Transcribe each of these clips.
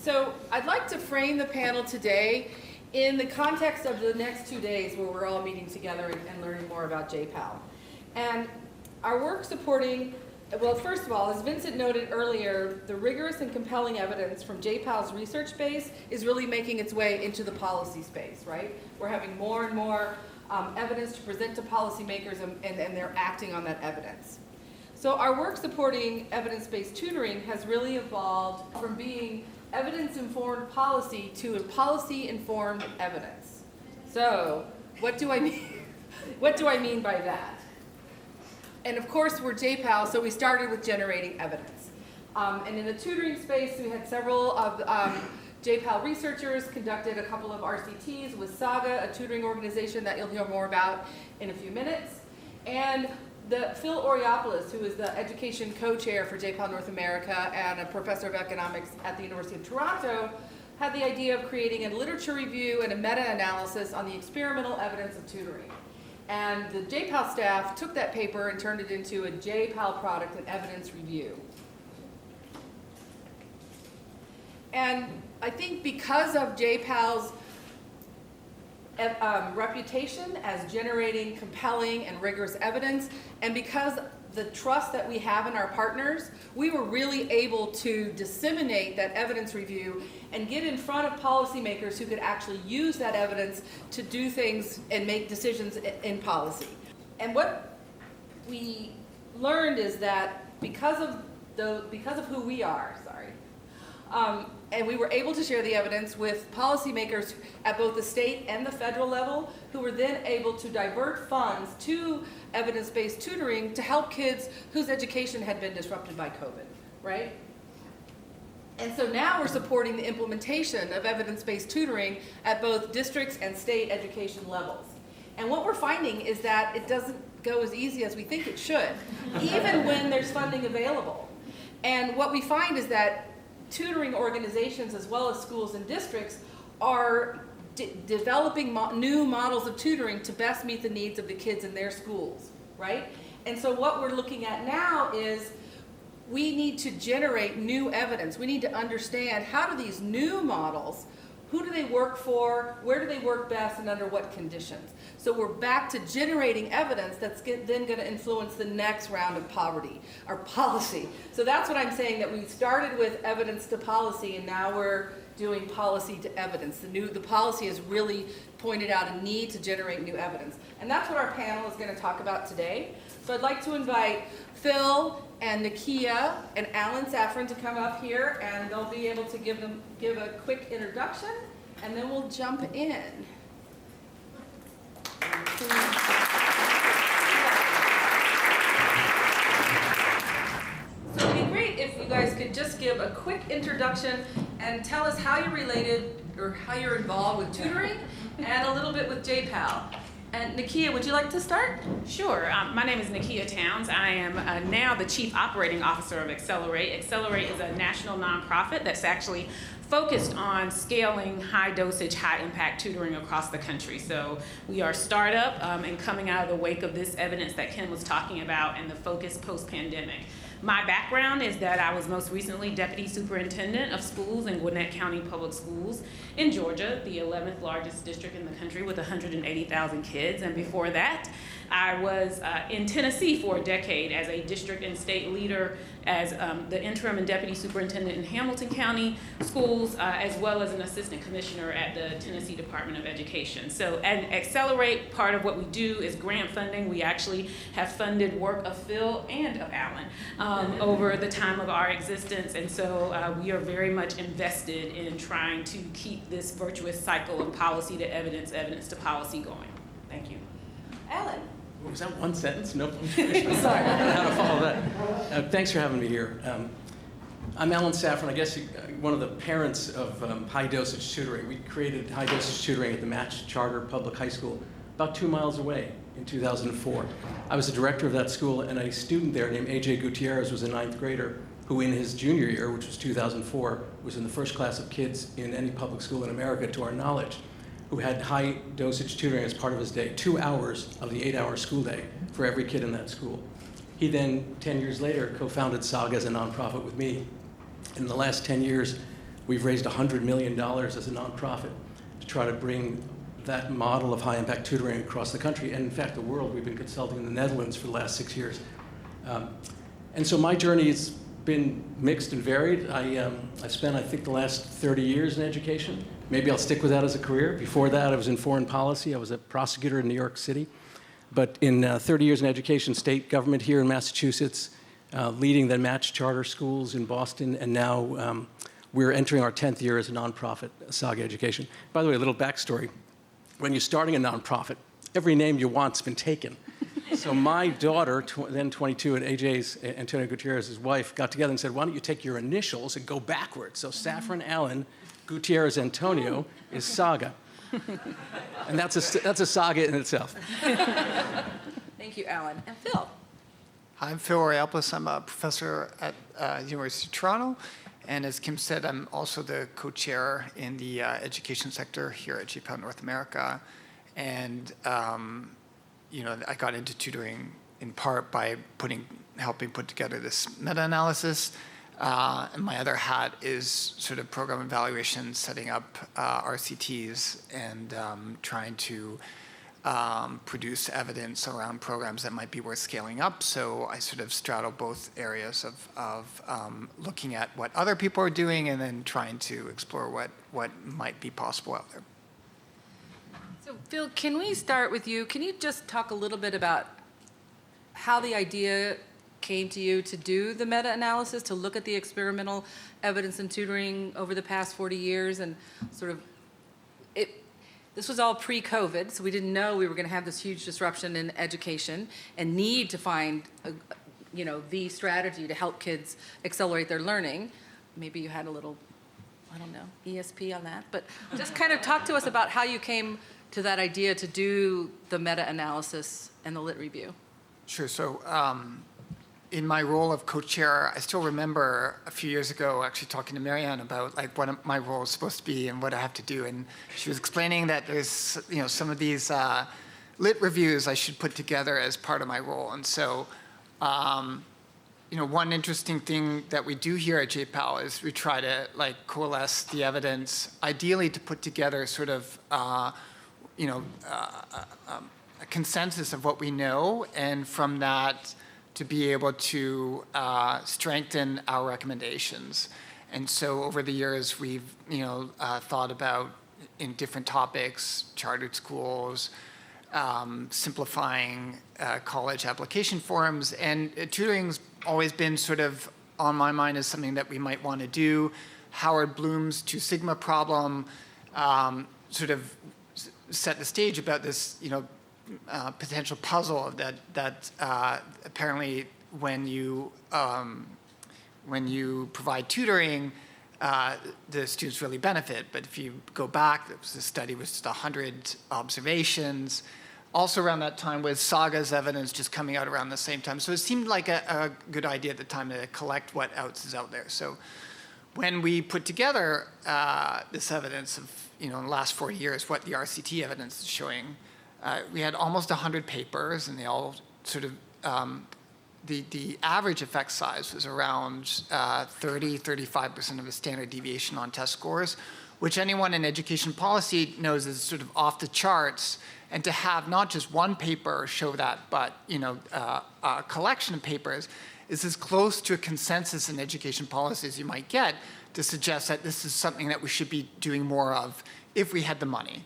So I'd like to frame the panel today in the context of the next 2 days where we're all meeting together and learning more about JPAL. And our work supporting, well, first of all, as Vincent noted earlier, the rigorous and compelling evidence from JPAL's research base is really making its way into the policy space, right? We're having more and more evidence to present to policymakers, and they're acting on that evidence. So our work supporting evidence-based tutoring has really evolved from being evidence-informed policy to a policy-informed evidence. So what do I mean? What do I mean by that? And of course, we're JPAL, so we started with generating evidence. And in the tutoring space, we had several of JPAL researchers conducted a couple of RCTs with Saga, a tutoring organization that you'll hear more about in a few minutes. And Phil Oriopoulos, who is the education co-chair for JPAL North America and a professor of economics at the University of Toronto, had the idea of creating a literature review and a meta-analysis on the experimental evidence of tutoring. And the JPAL staff took that paper and turned it into a JPAL product, an evidence review. And I think because of JPAL's reputation as generating compelling and rigorous evidence, and because the trust that we have in our partners, we were really able to disseminate that evidence review and get in front of policymakers who could actually use that evidence to do things and make decisions in policy. And what we learned is that because of who we are, and we were able to share the evidence with policymakers at both the state and the federal level, who were then able to divert funds to evidence-based tutoring to help kids whose education had been disrupted by COVID, right? And so now we're supporting the implementation of evidence-based tutoring at both districts and state education levels. And what we're finding is that it doesn't go as easy as we think it should, even when there's funding available. And what we find is that tutoring organizations, as well as schools and districts, are developing new models of tutoring to best meet the needs of the kids in their schools, right? And so what we're looking at now is we need to generate new evidence. We need to understand, how do these new models, who do they work for, where do they work best, and under what conditions? So we're back to generating evidence that's then going to influence the next round of policy. So that's what I'm saying, that we started with evidence to policy, and now we're doing policy to evidence. The policy has really pointed out a need to generate new evidence. And that's what our panel is going to talk about today. So I'd like to invite Phil and Nakia and Alan Safran to come up here, and they'll be able to give a quick introduction, and then we'll jump in. So it'd be great if you guys could just give a quick introduction and tell us how you're related or how you're involved with tutoring and a little bit with JPAL. And Nakia, would you like to start? Sure. My name is Nakia Towns. I am now the Chief Operating Officer of Accelerate. Accelerate is a national nonprofit that's actually focused on scaling high-dosage, high-impact tutoring across the country. So we are a startup and coming out of the wake of this evidence that Ken was talking about and the focus post-pandemic. My background is that I was most recently Deputy Superintendent of Schools in Gwinnett County Public Schools in Georgia, the 11th largest district in the country with 180,000 kids. And before that, I was in Tennessee for a decade as a district and state leader, as the interim and deputy superintendent in Hamilton County Schools, as well as an assistant commissioner at the Tennessee Department of Education. So at Accelerate, part of what we do is grant funding. We actually have funded work of Phil and of Alan over the time of our existence. And so we are very much invested in trying to keep this virtuous cycle of policy to evidence, evidence to policy going. Thank you. Alan. Was that one sentence? Nope. Sorry. I don't know how to follow that. Thanks for having me here. I'm Alan Safran, I guess one of the parents of high-dosage tutoring. We created high-dosage tutoring at the Match Charter Public High School about 2 miles away in 2004. I was the director of that school, and a student there named A.J. Gutierrez was a 9th grader who in his junior year, which was 2004, was in the first class of kids in any public school in America, to our knowledge, who had high dosage tutoring as part of his day, 2 hours of the 8-hour school day for every kid in that school. He then, 10 years later, co-founded Saga as a nonprofit with me. In the last 10 years, We've raised $100 million as a nonprofit to try to bring that model of high-impact tutoring across the country, and in fact the world. We've been consulting in the Netherlands for the last 6 years. And so my journey has been mixed and varied. I spent, I think, the last 30 years in education. Maybe I'll stick with that as a career. Before that, I was in foreign policy. I was a prosecutor in New York City. But in 30 years in education, state government here in Massachusetts, leading the match charter schools in Boston, and now we're entering our 10th year as a nonprofit, Saga Education. By the way, a little backstory. When you're starting a nonprofit, every name you want's been taken. So my daughter, then 22, and AJ's, Antonio Gutierrez's wife, got together and said, why don't you take your initials and go backwards? So Saffron Allen Gutierrez Antonio is Saga. And that's a saga in itself. Thank you, Alan. And Phil? Hi, I'm Phil Orielpis. I'm a professor at University of Toronto. And as Kim said, I'm also the co-chair in the education sector here at JPAL North America. And I got into tutoring in part by helping put together this meta-analysis. And my other hat is sort of program evaluation, setting up RCTs, and trying to produce evidence around programs that might be worth scaling up. So I sort of straddle both areas of looking at what other people are doing and then trying to explore what might be possible out there. So Phil, can we start with you? Can you just talk a little bit about how the idea came to you to do the meta-analysis, to look at the experimental evidence in tutoring over the past 40 years, and sort of this was all pre-COVID, so we didn't know we were going to have this huge disruption in education and need to find, the strategy to help kids accelerate their learning. Maybe you had a little, I don't know, ESP on that, but just kind of talk to us about how you came to that idea to do the meta-analysis and the lit review. Sure. So in my role of co-chair, I still remember a few years ago actually talking to Marianne about like what my role is supposed to be and what I have to do. And she was explaining that there's some of these lit reviews I should put together as part of my role. And so one interesting thing that we do here at JPAL is we try to coalesce the evidence, ideally to put together sort of a consensus of what we know, and from that to be able to strengthen our recommendations. And so over the years, we've thought about in different topics, chartered schools, simplifying college application forms, and tutoring's always been sort of on my mind as something that we might want to do. Howard Bloom's Two Sigma problem sort of set the stage about this, potential puzzle that apparently when you provide tutoring, the students really benefit. But if you go back, the study was just 100 observations. Also around that time was Saga's evidence just coming out around the same time. So it seemed like a good idea at the time to collect what else is out there. So when we put together this evidence of, in the last 40 years, what the RCT evidence is showing, we had almost 100 papers, and they all sort of, the average effect size was around 35% of a standard deviation on test scores, which anyone in education policy knows is sort of off the charts. And to have not just one paper show that, but a collection of papers is as close to a consensus in education policy as you might get to suggest that this is something that we should be doing more of if we had the money.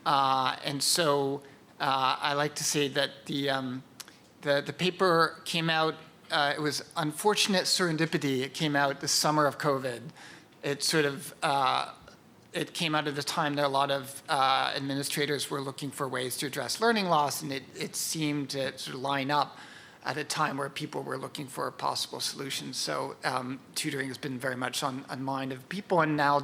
And so I like to say that the paper came out, it was unfortunate serendipity. It came out the summer of COVID. It sort of, it came out at a time that a lot of administrators were looking for ways to address learning loss, and it seemed to sort of line up at a time where people were looking for possible solutions. So tutoring has been very much on mind of people, and now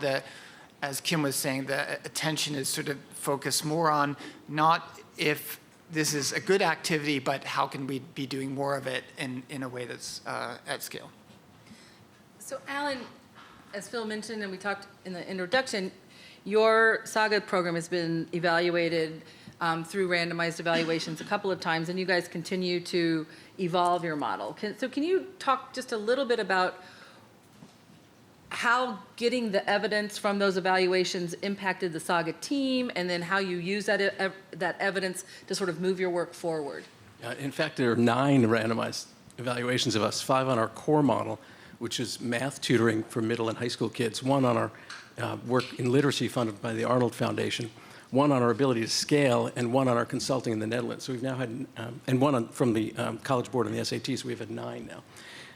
as Kim was saying, the attention is sort of focused more on not if this is a good activity, but how can we be doing more of it in a way that's at scale. So Alan, as Phil mentioned and we talked in the introduction, your Saga program has been evaluated through randomized evaluations a couple of times, and you guys continue to evolve your model. Can you talk just a little bit about how getting the evidence from those evaluations impacted the Saga team, and then how you use that evidence to sort of move your work forward. In fact, there are 9 randomized evaluations of us, 5 on our core model, which is math tutoring for middle and high school kids, 1 on our work in literacy funded by the Arnold Foundation, 1 on our ability to scale, and 1 on our consulting in the Netherlands. So we've now had, and 1 from the College Board and the SAT, so we've had 9 now.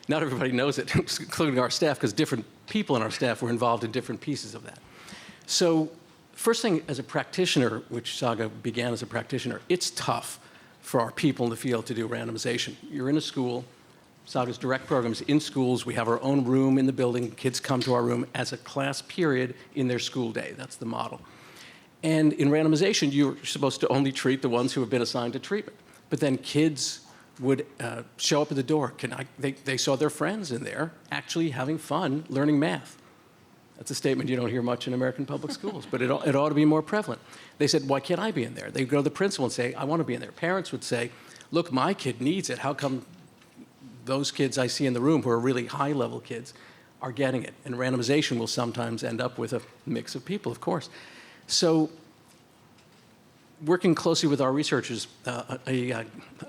Not everybody knows it, including our staff, because different people in our staff were involved in different pieces of that. So first thing, as a practitioner, which Saga began as a practitioner, it's tough for our people in the field to do randomization. You're in a school. Saga's direct programs in schools. We have our own room in the building. Kids come to our room as a class period in their school day. That's the model. And in randomization, you're supposed to only treat the ones who have been assigned to treatment. But then kids would show up at the door. They saw their friends in there actually having fun learning math. That's a statement you don't hear much in American public schools, but it ought to be more prevalent. They said, why can't I be in there? They'd go to the principal and say, I want to be in there. Parents would say, look, my kid needs it. How come those kids I see in the room who are really high-level kids are getting it? And randomization will sometimes end up with a mix of people, of course. So working closely with our researchers, a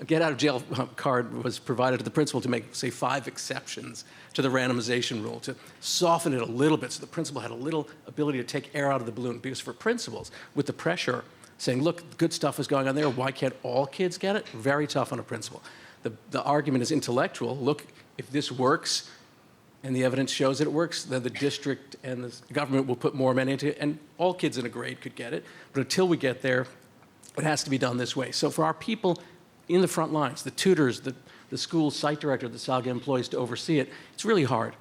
get-out-of-jail card was provided to the principal to make, say, 5 exceptions to the randomization rule, to soften it a little bit so the principal had a little ability to take air out of the balloon. Because for principals, with the pressure saying, look, good stuff is going on there, why can't all kids get it? Very tough on a principal. The argument is intellectual. Look, if this works and the evidence shows that it works, then the district and the government will put more money into it, and all kids in a grade could get it. But until we get there, it has to be done this way. So for our people in the front lines, the tutors, the school site director, the Saga employees to oversee it, it's really hard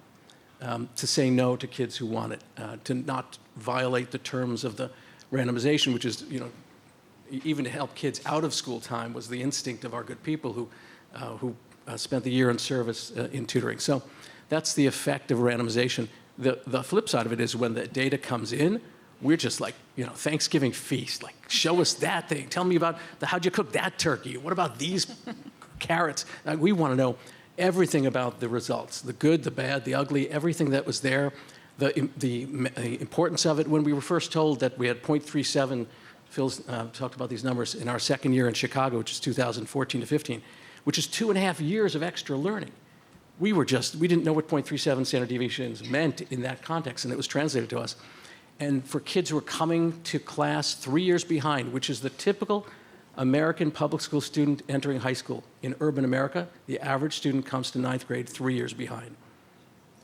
to say no to kids who want it, to not violate the terms of the randomization, which is, even to help kids out of school time was the instinct of our good people who spent the year in service in tutoring. So that's the effect of randomization. The flip side of it is when the data comes in, we're just like, Thanksgiving feast. Like, show us that thing. Tell me about how'd you cook that turkey? What about these carrots? We want to know everything about the results, the good, the bad, the ugly, everything that was there, the importance of it. When we were first told that we had 0.37, Phil's talked about these numbers, in our second year in Chicago, which is 2014 to 15, which is 2.5 years of extra learning. We didn't know what 0.37 standard deviations meant in that context, and it was translated to us. And for kids who are coming to class 3 years behind, which is the typical American public school student entering high school. In urban America, the average student comes to 9th grade 3 years behind.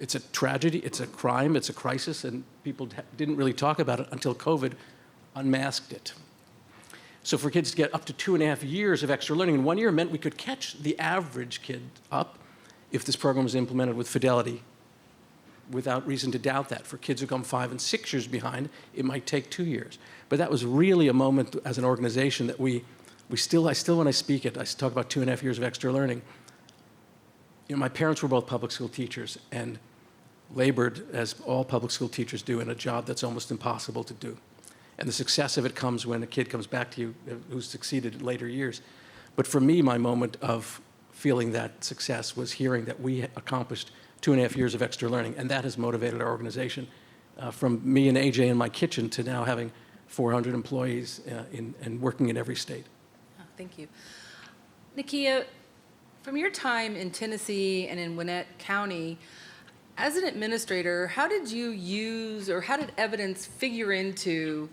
It's a tragedy, it's a crime, it's a crisis, and people didn't really talk about it until COVID unmasked it. So for kids to get up to 2.5 years of extra learning in 1 year meant we could catch the average kid up if this program was implemented with fidelity, without reason to doubt that. For kids who come 5 and 6 years behind, it might take 2 years. But that was really a moment as an organization that I still, when I speak it, I talk about 2.5 years of extra learning. My parents were both public school teachers and labored, as all public school teachers do, in a job that's almost impossible to do. And the success of it comes when a kid comes back to you who's succeeded in later years. But for me, my moment of feeling that success was hearing that we accomplished 2.5 years of extra learning, and that has motivated our organization from me and AJ in my kitchen to now having 400 employees and working in every state. Oh, thank you. Nakia, from your time in Tennessee and in Gwinnett County, as an administrator, how did you use, or how did evidence figure into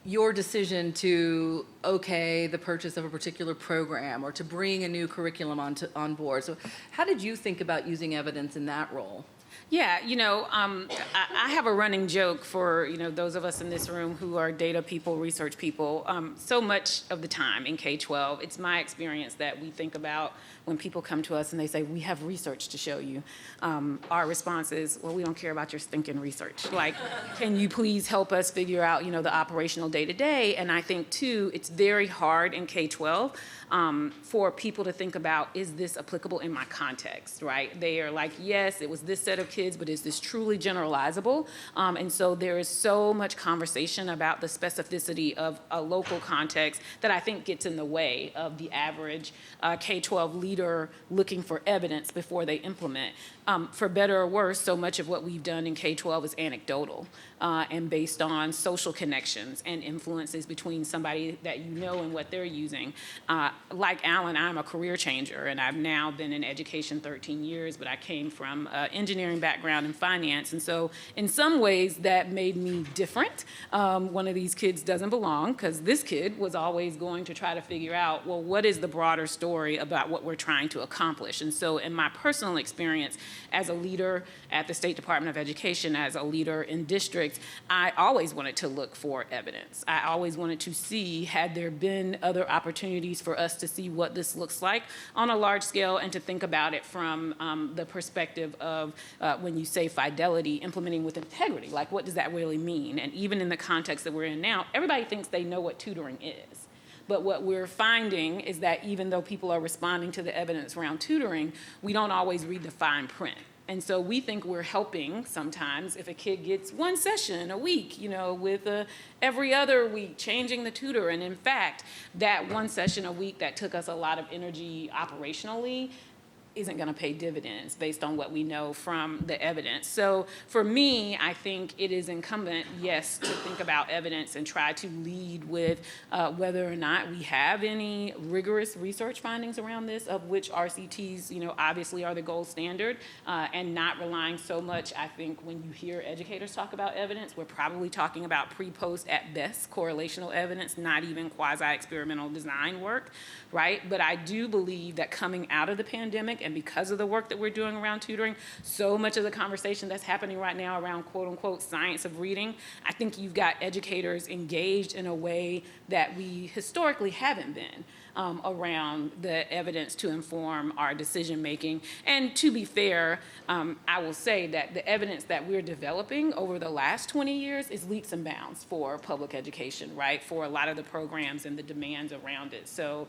your decision to okay the purchase of a particular program or to bring a new curriculum on board? So how did you think about using evidence in that role? Yeah, I have a running joke for, those of us in this room who are data people, research people. So much of the time in K-12, it's my experience that we think about when people come to us and they say, we have research to show you. Our response is, well, we don't care about your stinking research. Like, can you please help us figure out, the operational day-to-day? And I think, too, it's very hard in K-12 for people to think about, is this applicable in my context, right? They are like, yes, it was this set of kids, but is this truly generalizable? And so there is so much conversation about the specificity of a local context that I think gets in the way of the average K-12 leader looking for evidence before they implement. For better or worse, so much of what we've done in K-12 is anecdotal and based on social connections and influences between somebody that you know and what they're using. Like Alan, I'm a career changer, and I've now been in education 13 years, but I came from engineering background and finance, and so in some ways that made me different. One of these kids doesn't belong, because this kid was always going to try to figure out, well, what is the broader story about what we're trying to accomplish? And so in my personal experience as a leader at the State Department of Education, as a leader in districts, I always wanted to look for evidence. I always wanted to see, had there been other opportunities for us to see what this looks like on a large scale, and to think about it from the perspective of when you say fidelity, implementing with integrity, like what does that really mean? And even in the context that we're in now, everybody thinks they know what tutoring is. But what we're finding is that even though people are responding to the evidence around tutoring, we don't always read the fine print. And so we think we're helping sometimes if a kid gets one session a week, with every other week changing the tutor. And in fact, that one session a week that took us a lot of energy operationally isn't going to pay dividends based on what we know from the evidence. So for me, I think it is incumbent, yes, to think about evidence and try to lead with whether or not we have any rigorous research findings around this, of which RCTs, obviously are the gold standard, and not relying so much. I think when you hear educators talk about evidence, we're probably talking about pre-post at best correlational evidence, not even quasi-experimental design work, right? But I do believe that coming out of the pandemic, and because of the work that we're doing around tutoring, so much of the conversation that's happening right now around quote unquote science of reading, I think you've got educators engaged in a way that we historically haven't been around the evidence to inform our decision making. And to be fair, I will say that the evidence that we're developing over the last 20 years is leaps and bounds for public education, right? For a lot of the programs and the demands around it. So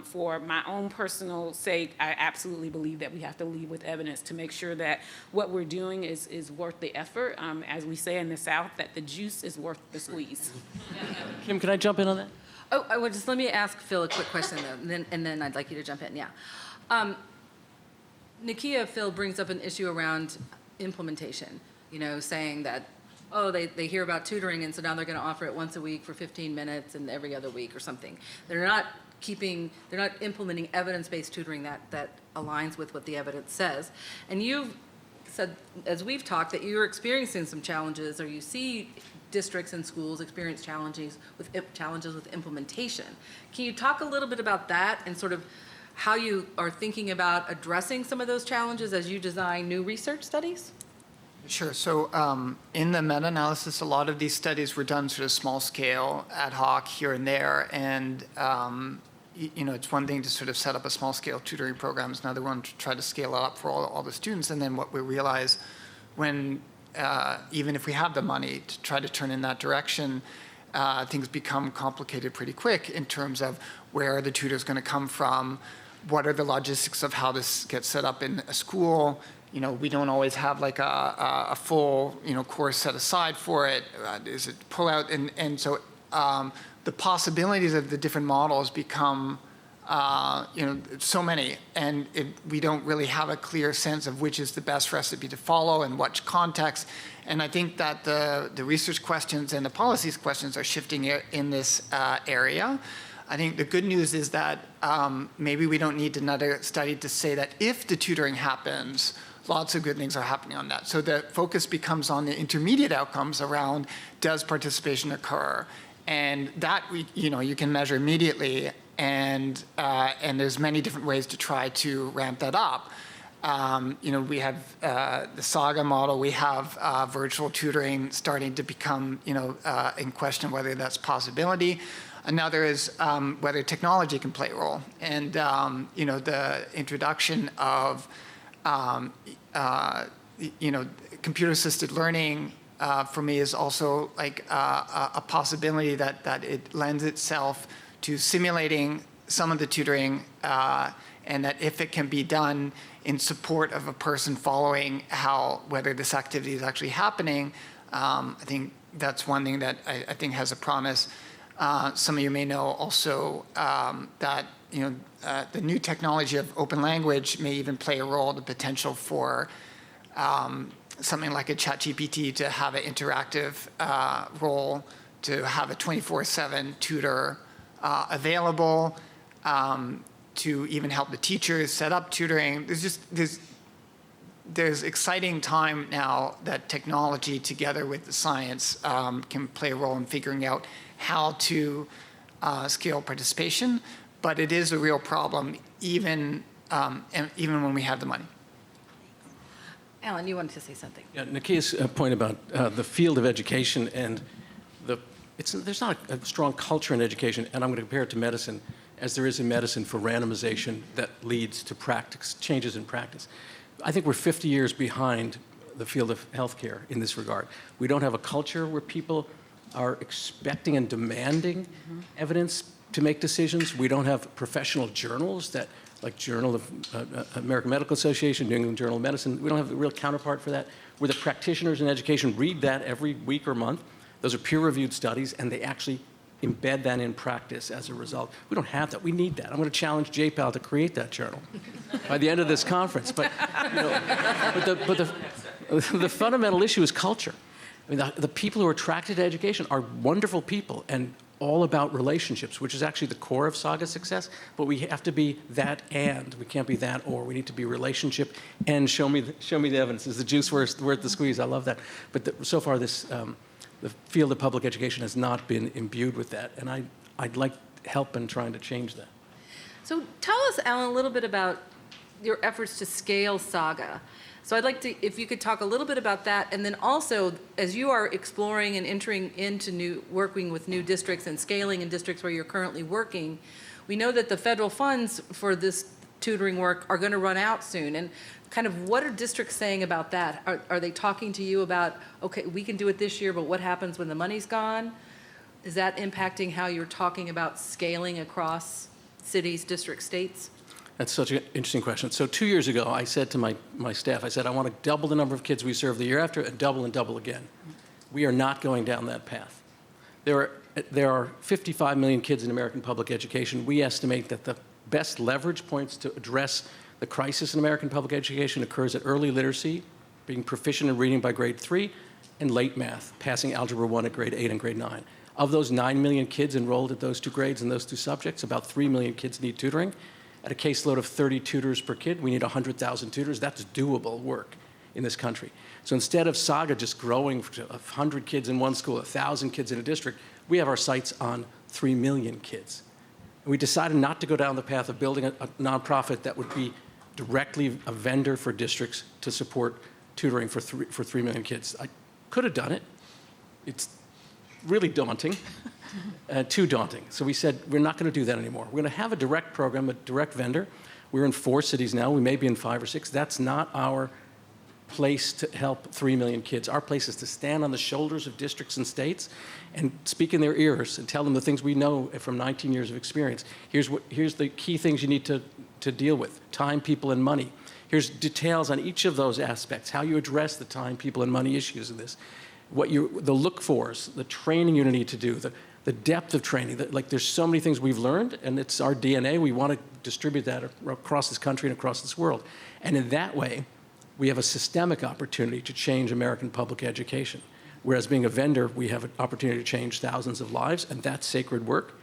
for my own personal sake, I absolutely believe that we have to lead with evidence to make sure that what we're doing is worth the effort. As we say in the South, that the juice is worth the squeeze. Kim, can I jump in on that? Oh, well, just let me ask Phil a quick question, though, and then I'd like you to jump in, yeah. Nakia, Phil brings up an issue around implementation, saying that, oh, they hear about tutoring, and so now they're going to offer it once a week for 15 minutes and every other week or something. They're not implementing evidence-based tutoring that aligns with what the evidence says. And you've said, as we've talked, that you're experiencing some challenges, or you see districts and schools experience challenges with implementation. Can you talk a little bit about that and sort of how you are thinking about addressing some of those challenges as you design new research studies? Sure. So in the meta-analysis, a lot of these studies were done sort of small scale, ad hoc here and there. And, it's one thing to sort of set up a small scale tutoring program. It's another one to try to scale it up for all the students. And then what we realize when, even if we have the money to try to turn in that direction, things become complicated pretty quick in terms of where the tutor is going to come from, what are the logistics of how this gets set up in a school. We don't always have like a full, course set aside for it. Is it pull out? And so the possibilities of the different models become, so many, and we don't really have a clear sense of which is the best recipe to follow and what context. And I think that the research questions and the policies questions are shifting in this area. I think the good news is that maybe we don't need another study to say that if the tutoring happens, lots of good things are happening on that. So the focus becomes on the intermediate outcomes around, does participation occur? And that you can measure immediately, and there's many different ways to try to ramp that up. We have the Saga model. We have virtual tutoring starting to become in question whether that's a possibility. Another is whether technology can play a role, and the introduction of computer-assisted learning. For me, is also like a possibility that it lends itself to simulating some of the tutoring, and that if it can be done in support of a person following whether this activity is actually happening, I think that's one thing that I think has a promise. Some of you may know also that the new technology of open language may even play a role, the potential for something like a ChatGPT to have an interactive role, to have a 24/7 tutor available, to even help the teachers set up tutoring. There's exciting time now that technology together with the science can play a role in figuring out how to scale participation, but it is a real problem even when we have the money. Alan, you wanted to say something. Yeah, Nikia's point about the field of education and there's not a strong culture in education, and I'm going to compare it to medicine, as there is in medicine for randomization that leads to practice, changes in practice. I think we're 50 years behind the field of healthcare in this regard. We don't have a culture where people are expecting and demanding evidence to make decisions. We don't have professional journals like Journal of American Medical Association, New England Journal of Medicine. We don't have a real counterpart for that, where the practitioners in education read that every week or month. Those are peer-reviewed studies, and they actually embed that in practice as a result. We don't have that. We need that. I'm going to challenge JPAL to create that journal by the end of this conference. But, the fundamental issue is culture. I mean, the people who are attracted to education are wonderful people and all about relationships, which is actually the core of Saga's success. But we have to be that and. We can't be that or. We need to be relationship and show me the evidence. Is the juice worth the squeeze? I love that. But so far, the field of public education has not been imbued with that, and I'd like help in trying to change that. So tell us, Alan, a little bit about your efforts to scale Saga. So I'd like to, if you could talk a little bit about that, and then also, as you are exploring and entering into working with new districts and scaling in districts where you're currently working, we know that the federal funds for this tutoring work are going to run out soon. And kind of what are districts saying about that? Are they talking to you about, okay, we can do it this year, but what happens when the money's gone? Is that impacting how you're talking about scaling across cities, districts, states? That's such an interesting question. So 2 years ago, I said to my staff, I said, I want to double the number of kids we serve the year after and double again. We are not going down that path. There are 55 million kids in American public education. We estimate that the best leverage points to address the crisis in American public education occurs at early literacy, being proficient in reading by grade 3, and late math, passing Algebra 1 at grade 8 and grade 9. Of those 9 million kids enrolled at those two grades and those two subjects, about 3 million kids need tutoring. At a caseload of 30 tutors per kid, we need 100,000 tutors. That's doable work in this country. So instead of Saga just growing to 100 kids in one school, 1,000 kids in a district, we have our sights on 3 million kids. And we decided not to go down the path of building a nonprofit that would be directly a vendor for districts to support tutoring for 3 million kids. I could have done it. It's really daunting, too daunting. So we said, we're not going to do that anymore. We're going to have a direct program, a direct vendor. We're in 4 cities now. We may be in 5 or 6. That's not our place to help 3 million kids. Our place is to stand on the shoulders of districts and states and speak in their ears and tell them the things we know from 19 years of experience. Here's the key things you need to deal with: time, people, and money. Here's details on each of those aspects, how you address the time, people, and money issues in this. The look-fors, the training you need to do, the depth of training. There's so many things we've learned, and it's our DNA. We want to distribute that across this country and across this world. And in that way, we have a systemic opportunity to change American public education. Whereas being a vendor, we have an opportunity to change thousands of lives, and that's sacred work.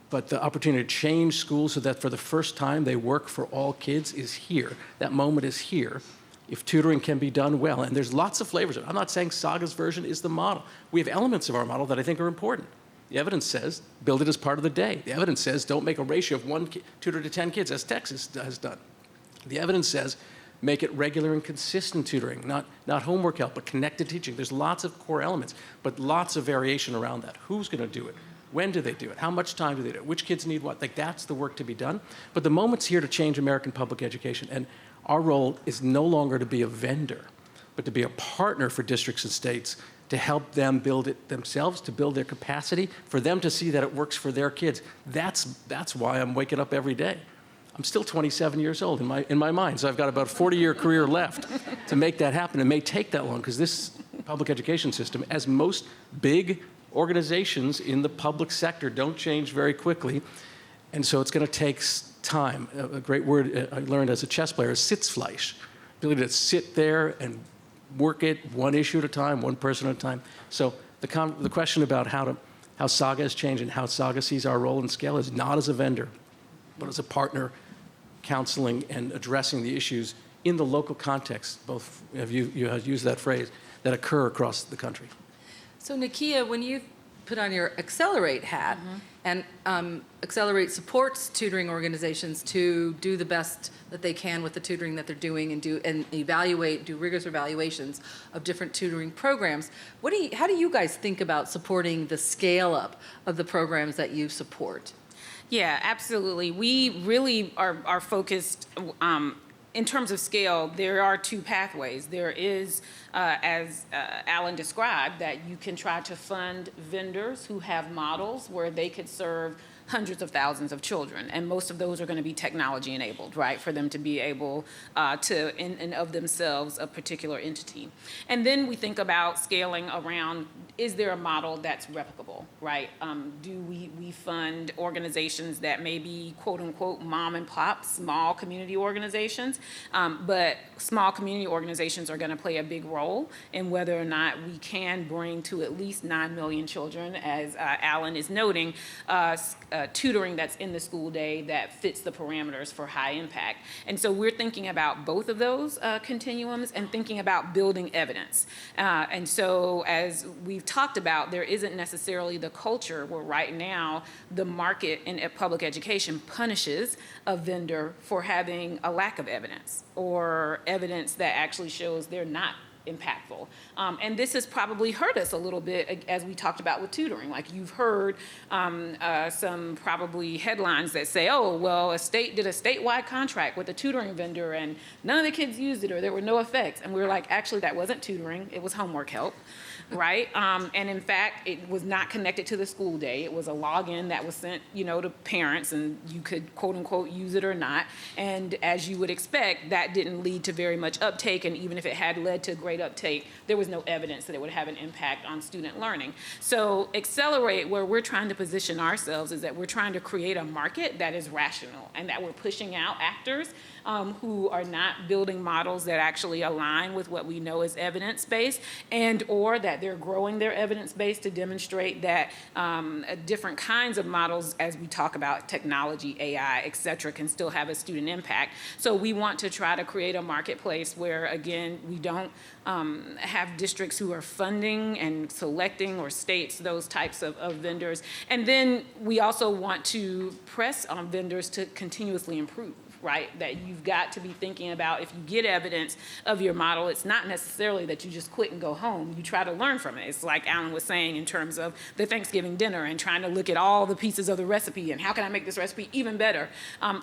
But the opportunity to change schools so that for the first time they work for all kids is here. That moment is here. If tutoring can be done well, and there's lots of flavors of it. I'm not saying Saga's version is the model. We have elements of our model that I think are important. The evidence says build it as part of the day. The evidence says don't make a ratio of 1 tutor to 10 kids, as Texas has done. The evidence says make it regular and consistent tutoring, not homework help, but connected teaching. There's lots of core elements, but lots of variation around that. Who's going to do it? When do they do it? How much time do they do it? Which kids need what? That's the work to be done. But the moment's here to change American public education. And our role is no longer to be a vendor, but to be a partner for districts and states to help them build it themselves, to build their capacity, for them to see that it works for their kids. That's why I'm waking up every day. I'm still 27 years old in my mind, so I've got about a 40-year career left to make that happen. It may take that long because this public education system, as most big organizations in the public sector, don't change very quickly. And so it's going to take time. A great word I learned as a chess player is Sitzfleisch, ability to sit there and work it one issue at a time, one person at a time. So the question about how Saga has changed and how Saga sees our role and scale is not as a vendor, but as a partner counseling and addressing the issues in the local context, both of you have used that phrase, that occur across the country. So Nakia, when you put on your Accelerate hat, and Accelerate supports tutoring organizations to do the best that they can with the tutoring that they're doing and do rigorous evaluations of different tutoring programs. How do you guys think about supporting the scale up of the programs that you support? Yeah, absolutely. We really are focused in terms of scale. There are two pathways. There is, as Alan described, that you can try to fund vendors who have models where they could serve hundreds of thousands of children, and most of those are going to be technology enabled, right, for them to be able to, in and of themselves, a particular entity. And then we think about scaling around, is there a model that's replicable, right? Do we fund organizations that may be, quote unquote, mom and pop, small community organizations, but small community organizations are going to play a big role in whether or not we can bring to at least 9 million children, as Alan is noting, tutoring that's in the school day that fits the parameters for high impact. And so we're thinking about both of those continuums and thinking about building evidence. And so as we've talked about, there isn't necessarily the culture where right now the market in public education punishes a vendor for having a lack of evidence or evidence that actually shows they're not impactful. And this has probably hurt us a little bit, as we talked about with tutoring. Like you've heard some probably headlines that say, oh, well, a state did a statewide contract with a tutoring vendor and none of the kids used it or there were no effects. And we were like, actually, that wasn't tutoring, it was homework help. Right? And in fact, it was not connected to the school day. It was a login that was sent, to parents, and you could, quote unquote, use it or not. And as you would expect, that didn't lead to very much uptake. And even if it had led to great uptake, there was no evidence that it would have an impact on student learning. So Accelerate, where we're trying to position ourselves, is that we're trying to create a market that is rational and that we're pushing out actors who are not building models that actually align with what we know is evidence-based, and or that they're growing their evidence base to demonstrate that different kinds of models, as we talk about technology, AI, et cetera, can still have a student impact. So we want to try to create a marketplace where, again, we don't have districts who are funding and selecting, or states, those types of vendors. And then we also want to press on vendors to continuously improve. Right? That you've got to be thinking about, if you get evidence of your model, it's not necessarily that you just quit and go home. You try to learn from it. It's like Alan was saying in terms of the Thanksgiving dinner and trying to look at all the pieces of the recipe and how can I make this recipe even better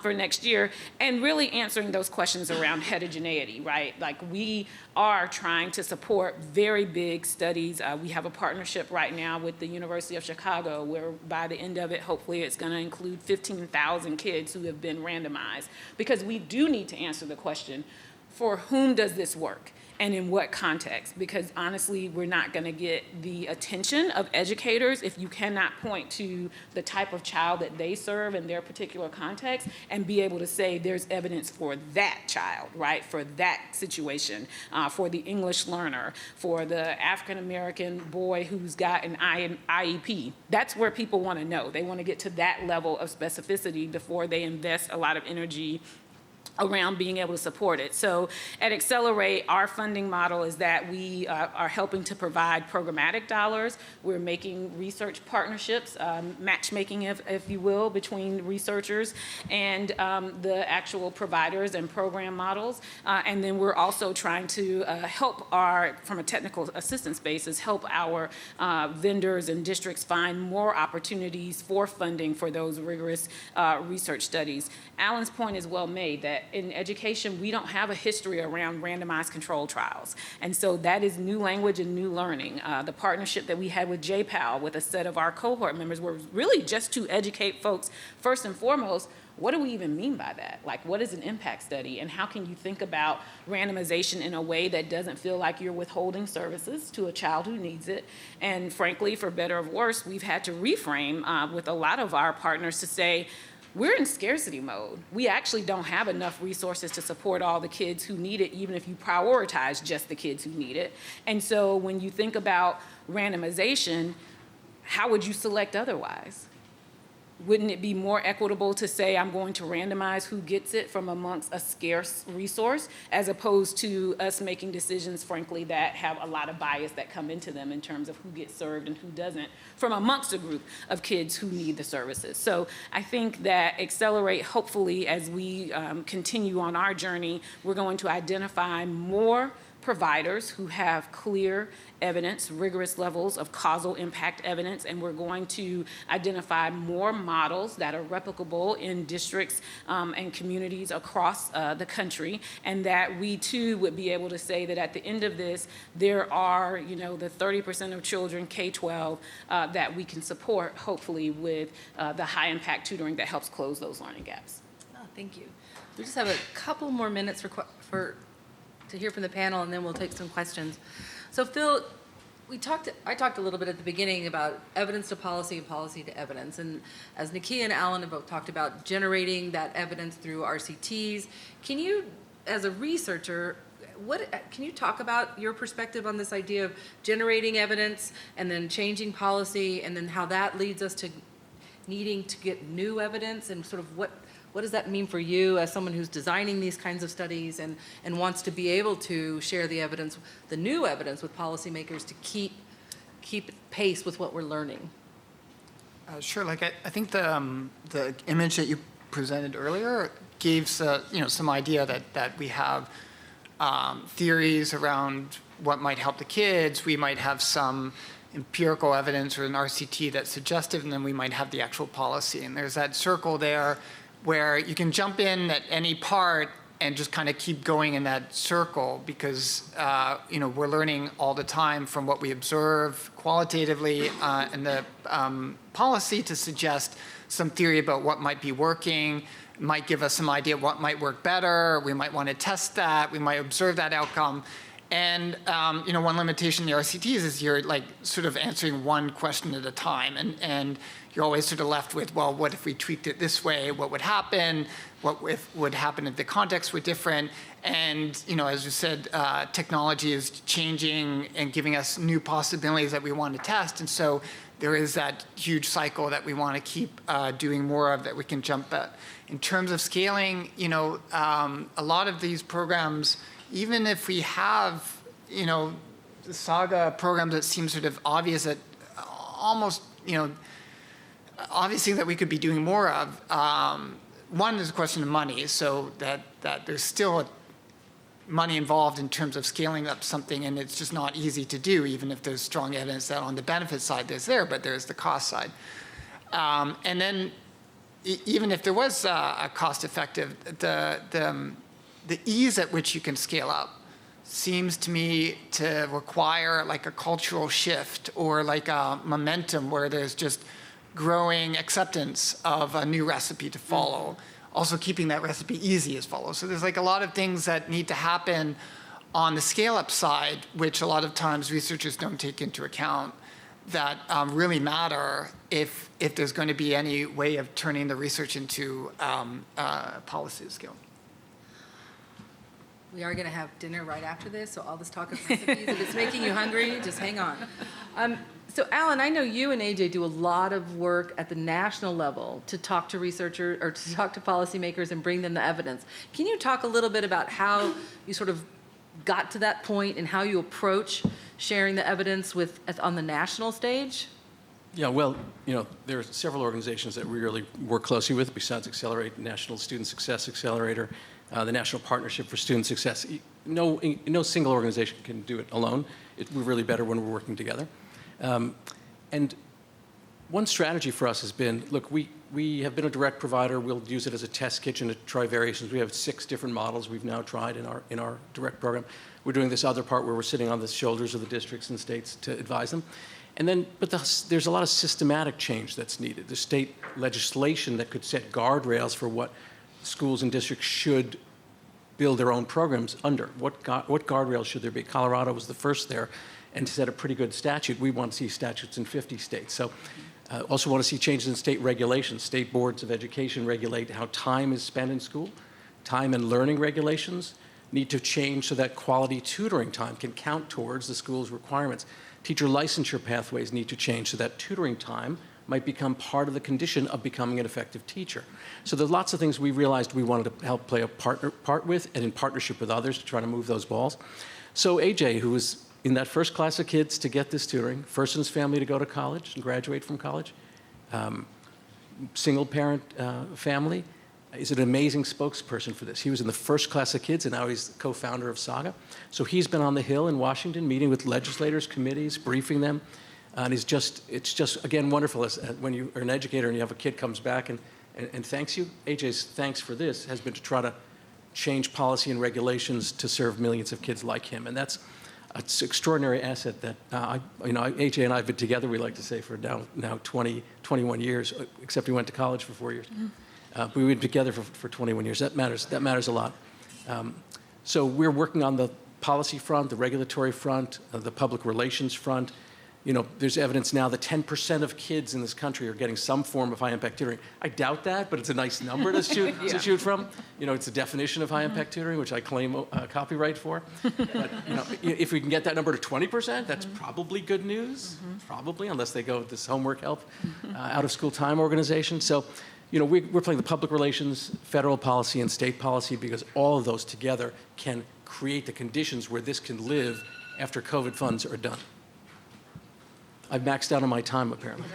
for next year, and really answering those questions around heterogeneity, right? Like we are trying to support very big studies. We have a partnership right now with the University of Chicago where by the end of it, hopefully it's going to include 15,000 kids who have been randomized. Because we do need to answer the question, for whom does this work and in what context? Because honestly, we're not going to get the attention of educators if you cannot point to the type of child that they serve in their particular context and be able to say there's evidence for that child, right? For that situation, for the English learner, for the African-American boy who's got an IEP. That's where people want to know. They want to get to that level of specificity before they invest a lot of energy around being able to support it. So at Accelerate, our funding model is that we are helping to provide programmatic dollars. We're making research partnerships, matchmaking, if you will, between researchers and the actual providers and program models. And then we're also trying to help from a technical assistance basis, help our vendors and districts find more opportunities for funding for those rigorous research studies. Alan's point is well made that in education, we don't have a history around randomized controlled trials. And so that is new language and new learning. The partnership that we had with JPAL with a set of our cohort members were really just to educate folks, first and foremost, what do we even mean by that? Like, what is an impact study? And how can you think about randomization in a way that doesn't feel like you're withholding services to a child who needs it? And frankly, for better or worse, we've had to reframe with a lot of our partners to say, we're in scarcity mode. We actually don't have enough resources to support all the kids who need it, even if you prioritize just the kids who need it. And so when you think about randomization, how would you select otherwise? Wouldn't it be more equitable to say I'm going to randomize who gets it from amongst a scarce resource, as opposed to us making decisions, frankly, that have a lot of bias that come into them in terms of who gets served and who doesn't from amongst a group of kids who need the services. So I think that Accelerate, hopefully, as we continue on our journey, we're going to identify more providers who have clear evidence, rigorous levels of causal impact evidence, and we're going to identify more models that are replicable in districts and communities across the country, and that we too would be able to say that at the end of this, there are, the 30% of children K-12 that we can support, hopefully, with the high impact tutoring that helps close those learning gaps. Oh, thank you. We just have a couple more minutes to hear from the panel, and then we'll take some questions. So Phil, I talked a little bit at the beginning about evidence to policy and policy to evidence. And as Nakia and Alan have both talked about, generating that evidence through RCTs, can you, as a researcher, can you talk about your perspective on this idea of generating evidence and then changing policy, and then how that leads us to needing to get new evidence, and sort of what does that mean for you as someone who's designing these kinds of studies and wants to be able to share the evidence, the new evidence, with policymakers to keep pace with what we're learning? Sure. Like I think the image that you presented earlier gave some idea that we have theories around what might help the kids. We might have some empirical evidence or an RCT that's suggestive, and then we might have the actual policy. And there's that circle there where you can jump in at any part and just kind of keep going in that circle, because we're learning all the time from what we observe qualitatively, and the policy to suggest some theory about what might be working, might give us some idea what might work better. We might want to test that. We might observe that outcome. And one limitation in the RCTs is you're like sort of answering one question at a time, and you're always sort of left with, well, what if we tweaked it this way? What would happen? What would happen if the context were different? And as you said, technology is changing and giving us new possibilities that we want to test, and so there is that huge cycle that we want to keep doing more of, that we can jump at. In terms of scaling, a lot of these programs, even if we have, the Saga programs that seem sort of obvious, that almost, obviously that we could be doing more of. One is a question of money, so that there's still money involved in terms of scaling up something, and it's just not easy to do, even if there's strong evidence that on the benefit side but there's the cost side. And then even if there was a cost-effective, the ease at which you can scale up seems to me to require like a cultural shift, or like a momentum where there's just growing acceptance of a new recipe to follow. Also keeping that recipe easy as follows. So there's like a lot of things that need to happen on the scale-up side, which a lot of times researchers don't take into account, that really matter if there's going to be any way of turning the research into policy scale. We are going to have dinner right after this, so all this talk of recipes, if it's making you hungry, just hang on. So Alan, I know you and AJ do a lot of work at the national level to talk to researchers or to talk to policymakers and bring them the evidence. Can you talk a little bit about how you sort of got to that point and how you approach sharing the evidence on the national stage? Yeah, well, there are several organizations that we really work closely with besides Accelerate, National Student Success Accelerator, the National Partnership for Student Success. No single organization can do it alone. We're really better when we're working together. And one strategy for us has been, look, we have been a direct provider. We'll use it as a test kitchen to try variations. We have 6 different models we've now tried in our direct program. We're doing this other part where we're sitting on the shoulders of the districts and states to advise them. And then, but there's a lot of systematic change that's needed. The state legislation that could set guardrails for what schools and districts should build their own programs under. What guardrails should there be? Colorado was the first there and set a pretty good statute. We want to see statutes in 50 states. So Also want to see changes in state regulations. State boards of education regulate how time is spent in school. Time and learning regulations need to change so that quality tutoring time can count towards the school's requirements. Teacher licensure pathways need to change so that tutoring time might become part of the condition of becoming an effective teacher. So there's lots of things we realized we wanted to help play a part with, and in partnership with others to try to move those balls. So AJ, who was in that first class of kids to get this tutoring, first in his family to go to college and graduate from college, single parent family, is an amazing spokesperson for this. He was in the first class of kids, and now he's the co-founder of Saga. So he's been on the Hill in Washington, meeting with legislators, committees, briefing them. And it's just, again, wonderful as when you are an educator and you have a kid comes back and thanks you. AJ's thanks for this has been to try to change policy and regulations to serve millions of kids like him. And that's an extraordinary asset that, AJ and I have been together, we like to say, for now 21 years, except we went to college for 4 years. But we've been together for 21 years. That matters a lot. So we're working on the policy front, the regulatory front, the public relations front. There's evidence now that 10% of kids in this country are getting some form of high-impact tutoring. I doubt that, but it's a nice number to shoot from. It's a definition of high-impact tutoring, which I claim copyright for. But if we can get that number to 20%, that's probably good news. Probably, unless they go with this homework help, out-of-school time organization. So, we're playing the public relations, federal policy, and state policy because all of those together can create the conditions where this can live after COVID funds are done. I've maxed out on my time, apparently.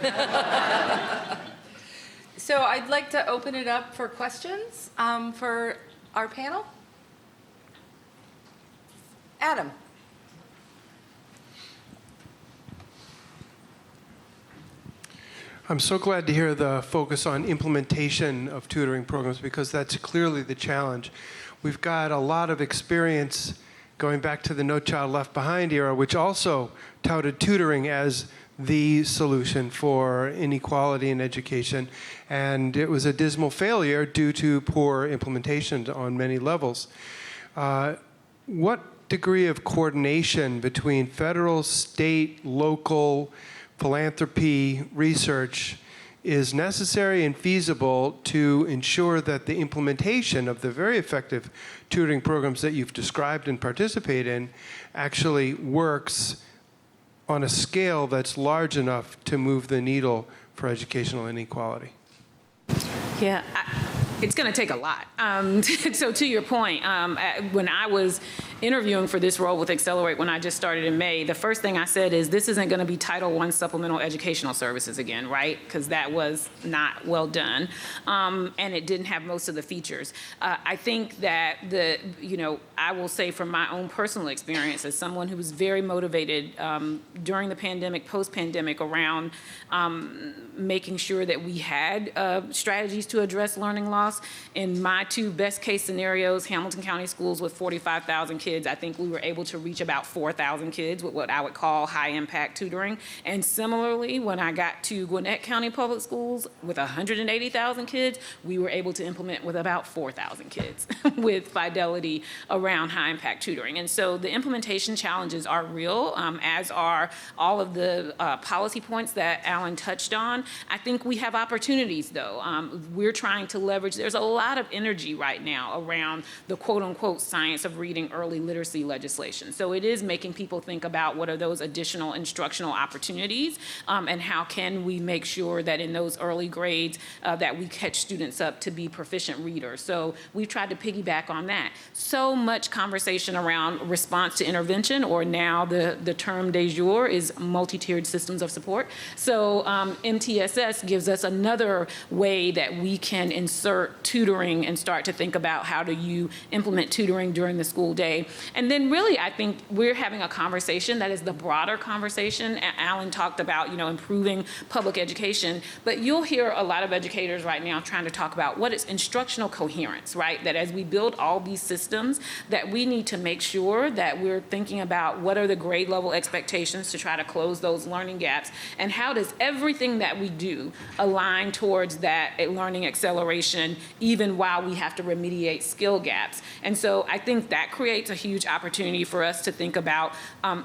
So I'd like to open it up for questions for our panel. Adam. I'm so glad to hear the focus on implementation of tutoring programs because that's clearly the challenge. We've got a lot of experience going back to the No Child Left Behind era, which also touted tutoring as the solution for inequality in education. And it was a dismal failure due to poor implementation on many levels. What degree of coordination between federal, state, local, philanthropy, research is necessary and feasible to ensure that the implementation of the very effective tutoring programs that you've described and participate in actually works on a scale that's large enough to move the needle for educational inequality? Yeah, it's going to take a lot. So to your point, when I was interviewing for this role with Accelerate when I just started in May, the first thing I said is this isn't going to be Title I supplemental educational services again, right? Because that was not well done, and it didn't have most of the features. I think that I will say from my own personal experience as someone who was very motivated during the pandemic, post-pandemic, around making sure that we had strategies to address learning loss. In my two best case scenarios, Hamilton County Schools with 45,000 kids, I think we were able to reach about 4,000 kids with what I would call high impact tutoring. And similarly, when I got to Gwinnett County Public Schools with 180,000 kids, we were able to implement with about 4,000 kids with fidelity around high impact tutoring. And so the implementation challenges are real, as are all of the policy points that Alan touched on. I think we have opportunities though. We're trying to leverage, there's a lot of energy right now around the quote unquote science of reading early literacy legislation. So it is making people think about what are those additional instructional opportunities, and how can we make sure that in those early grades that we catch students up to be proficient readers. So we've tried to piggyback on that. So much conversation around response to intervention, or now the term du jour is multi-tiered systems of support. So MTSS gives us another way that we can insert tutoring and start to think about how do you implement tutoring during the school day. And then really, I think we're having a conversation that is the broader conversation. Alan talked about, improving public education, but you'll hear a lot of educators right now trying to talk about what is instructional coherence, right? That as we build all these systems, that we need to make sure that we're thinking about what are the grade level expectations to try to close those learning gaps, and how does everything that we do align towards that learning acceleration, even while we have to remediate skill gaps. And so I think that creates a huge opportunity for us to think about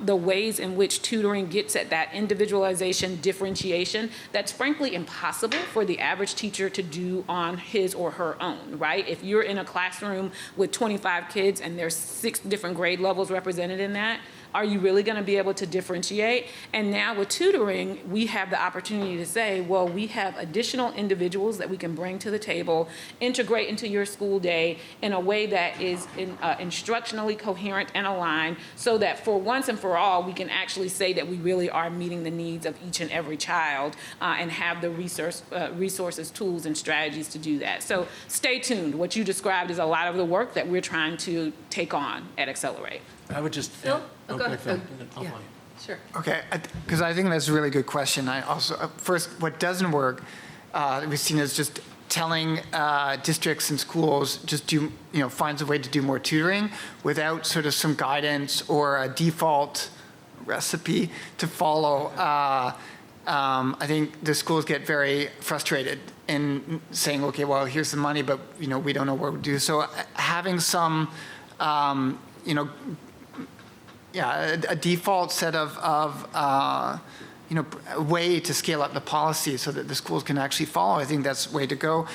the ways in which tutoring gets at that individualization, differentiation that's frankly impossible for the average teacher to do on his or her own, right? If you're in a classroom with 25 kids and there's 6 different grade levels represented in that, are you really going to be able to differentiate? And now with tutoring, we have the opportunity to say, well, we have additional individuals that we can bring to the table, integrate into your school day in a way that is instructionally coherent and aligned, so that for once and for all, we can actually say that we really are meeting the needs of each and every child and have the resources, tools, and strategies to do that. So stay tuned. What you described is a lot of the work that we're trying to take on at Accelerate. I would just. Phil? Go ahead. Phil, Oh, yeah. Sure. Okay, because I think that's a really good question. I also, first, what doesn't work, we've seen is just telling districts and schools just do, finds a way to do more tutoring without sort of some guidance or a default recipe to follow. I think the schools get very frustrated in saying, okay, well, here's the money, but we don't know what to do. So having some, a default set of a way to scale up the policy so that the schools can actually follow. I think that's the way to go,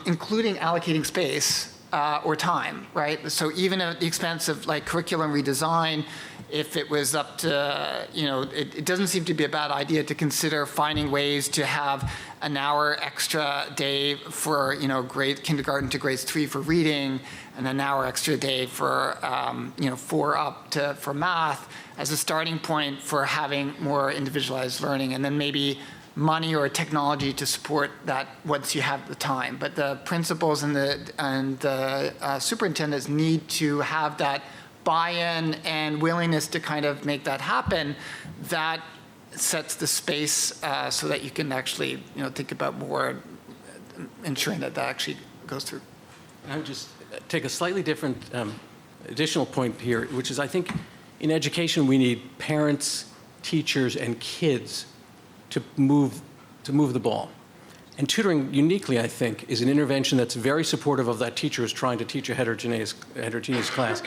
including allocating space or time, right? So even at the expense of like curriculum redesign, if it was up to, it doesn't seem to be a bad idea to consider finding ways to have an hour extra day for, grade kindergarten to grades 3 for reading, and an hour extra day for, 4 up to for math as a starting point for having more individualized learning, and then maybe money or technology to support that once you have the time. But the principals and the superintendents need to have that buy-in and willingness to kind of make that happen. That sets the space so that you can actually, think about more ensuring that actually goes through. I would just take a slightly different additional point here, which is I think in education we need parents, teachers, and kids to move the ball. And tutoring, uniquely, I think, is an intervention that's very supportive of that teacher who's trying to teach a heterogeneous class,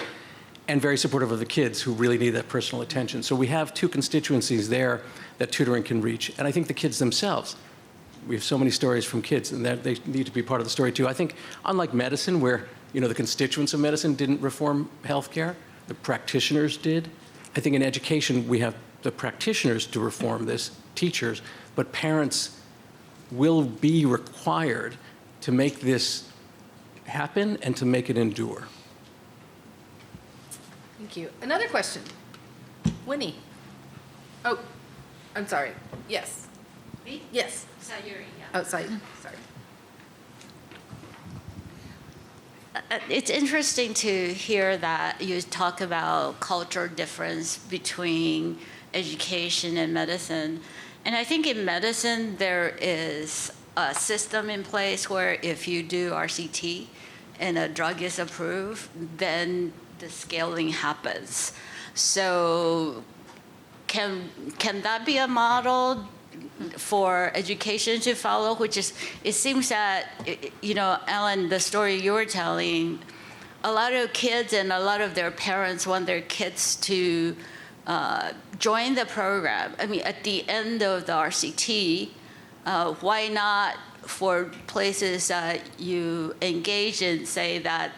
and very supportive of the kids who really need that personal attention. So we have 2 constituencies there that tutoring can reach. And I think the kids themselves, we have so many stories from kids, and that they need to be part of the story too. I think, unlike medicine, where the constituents of medicine didn't reform healthcare, the practitioners did. I think in education we have the practitioners to reform this, teachers, but parents will be required to make this happen and to make it endure. Thank you. Another question. Winnie. Oh, I'm sorry. Yes. Me? Yes. Sayuri, yeah. Oh, sorry. Sorry. It's interesting to hear that you talk about cultural difference between education and medicine. And I think in medicine, there is a system in place where if you do RCT and a drug is approved, then the scaling happens. So can that be a model for education to follow, which is, it seems that, Ellen, the story you were telling, a lot of kids and a lot of their parents want their kids to join the program. I mean, at the end of the RCT, why not for places that you engage in say that